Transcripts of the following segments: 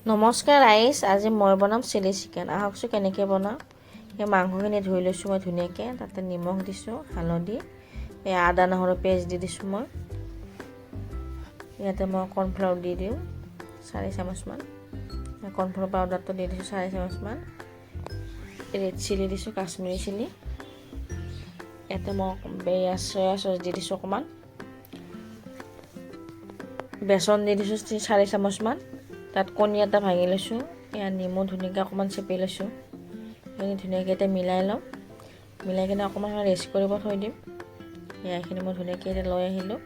নমস্কাৰ ৰাইজ, আজি মই বনাম চিলি চিকেন। আহকচোন কেনেকৈ বনাওঁ। সেই মাংসখিনি ধুই লৈছোঁ মই ধুনীয়াকৈ। তাতে নিমখ দিছোঁ, হালধি, এই আদা নহৰু পেষ্ট দি দিছোঁ মই। ইয়াতে মই কৰ্ণফ্লাৱাৰ দি দিওঁ 4 চামুচমান। কৰ্ণফ্লাৱাৰ পাউডাৰটো দি দিছোঁ 4 চামুচমান। ৰেড চিলি দিছোঁ, কাশ্মীৰী চিলি। ইয়াতে মই চয়া চচ দি দিছোঁ অকণমান। বেচন দি দিছোঁ 4 চামুচমান। তাত কণী এটা ভাঙি লৈছোঁ। ইয়াত নেমু ধুনীয়াকৈ অকণমান চেপি লৈছোঁ। সেইখিনি ধুনীয়াকৈ এতিয়া মিলাই ল'ম। মিলাই কিনে অকণমান ৰেষ্ট কৰিব থৈ দিম। এইখিনি মই ধুনীয়াকৈ এতিয়া লৈ আহিলোঁ।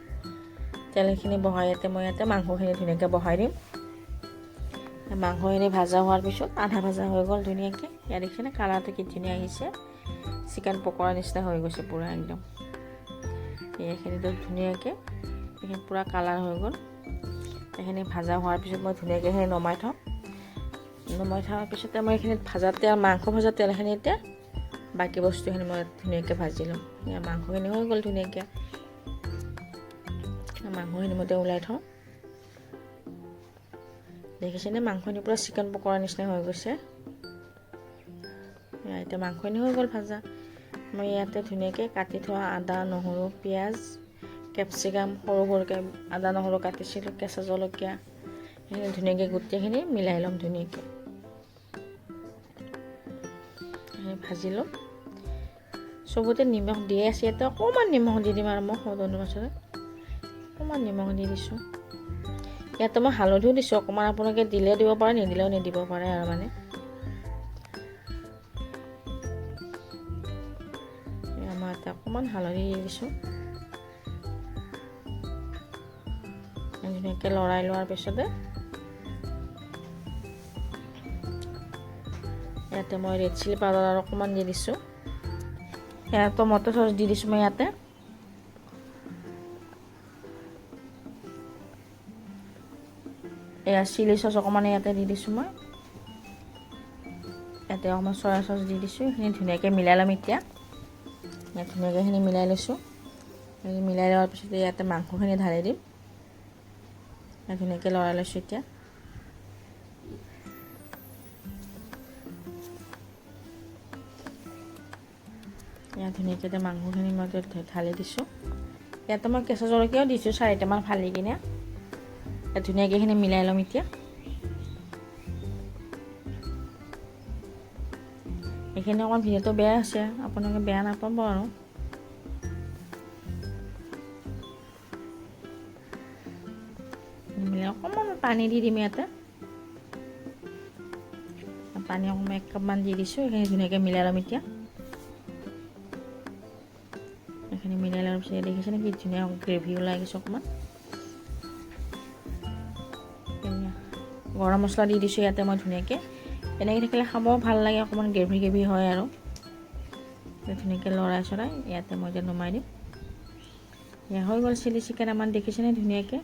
তেলখিনি বহাই মই ইয়াতে মাংসখিনি ধুনীয়াকৈ বহাই দিম। মাংসখিনি ভাজা হোৱাৰ পিছত আধা ভাজা হৈ গ'ল ধুনীয়াকৈ। ইয়াত দেখিছেনে কালাৰটো কি ধুনীয়া আহিছে। চিকেন পকৰা নিচিনা হৈ গৈছে পূৰা একদম। এইখিনিতো ধুনীয়াকৈ এইখিনি পূৰা কালাৰ হৈ গ'ল। এইখিনি ভাজা হোৱাৰ পিছত মই ধুনীয়াকৈ সেই নমাই থ'ম। নমাই থোৱাৰ পিছতে মই এইখিনিত ভাজা তেল, মাংস ভাজা তেলখিনিতে বাকী বস্তুখিনি মই ধুনীয়াকৈ ভাজি ল'ম। মাংসখিনি হৈ গ'ল ধুনীয়াকৈ। মাংসখিনি মই ওলাই থওঁ। দেখিছেনে মাংসখিনি পূৰা চিকেন পকৰা নিচিনা হৈ গৈছে। এতিয়া মাংসখিনি হৈ গ'ল ভাজা। মই ইয়াতে ধুনীয়াকৈ কাটি থোৱা আদা, নহৰু, পিঁয়াজ, কেপচিকাম সৰু সৰুকৈ আদা নহৰু কাটিছিলোঁ, কেঁচা জলকীয়া, সেইখিনি ধুনীয়াকৈ গোটেইখিনি মিলাই ল'ম ধুনীয়াকৈ। ভাজি ল'ম। চবতে নিমখ দিয়ে আছে। ইয়াতে অকণমান নিমখ দি দিম আৰু মই সদনৰ পাছতে অকণমান নিমখ দি দিছোঁ। ইয়াতে মই হালধিও দিছোঁ অকণমান। আপোনালোকে দিলেও দিব পাৰে, নিদিলেও নিদিব পাৰে আৰু মানে। মই ইয়াতে অকণমান হালধি দি দিছোঁ। ধুনীয়াকৈ লৰাই লোৱাৰ পিছতে ইয়াতে মই ৰেড চিলি পাউডাৰ আৰু অকণমান দি দিছোঁ। ইয়াত টমেটো চচ দি দিছোঁ মই ইয়াতে। এয়া চিলি চচ অকণমান ইয়াতে দি দিছোঁ মই। ইয়াতে অকণমান চয়া চচ দি দিছোঁ। সেইখিনি ধুনীয়াকৈ মিলাই ল'ম এতিয়া। ইয়াত ধুনীয়াকৈ সেইখিনি মিলাই লৈছোঁ। মিলাই লোৱাৰ পিছতে ইয়াতে মাংসখিনি ঢালি দিম। ধুনীয়াকৈ লৰাই লৈছোঁ এতিয়া। ইয়াত ধুনীয়াকৈ এতিয়া মাংসখিনি মই ঢালি দিছোঁ। ইয়াতে মই কেঁচা জলকীয়াও দিছোঁ 4টামান ফালি কিনে। ইয়াত ধুনীয়াকৈ এইখিনি মিলাই ল'ম এতিয়া। এইখিনি অকণমান ভিডিঅ'টো বেয়া আছে, আপোনালোকে বেয়া নাপাব আৰু। অকণমান পানী দি দিম ইয়াতে। পানী অকণমান 1 কাপমান দি দিছোঁ। এইখিনি ধুনীয়াকৈ মিলাই ল'ম এতিয়া। এইখিনি মিলাই লোৱাৰ পিছত দেখিছেনে কি ধুনীয়া গ্ৰেভি ওলাই গৈছে অকণমান। গৰম মছলা দি দিছোঁ ইয়াতে মই ধুনীয়াকৈ। এনেকৈ থাকিলে খাবও ভাল লাগে, অকণমান গ্ৰেভি গ্ৰেভি হয় আৰু। ধুনীয়াকৈ লৰাই চৰাই ইয়াতে মই এতিয়া নমাই দিম। হৈ গ'ল চিলি চিকেন আমাৰ। দেখিছেনে ধুনীয়াকৈ।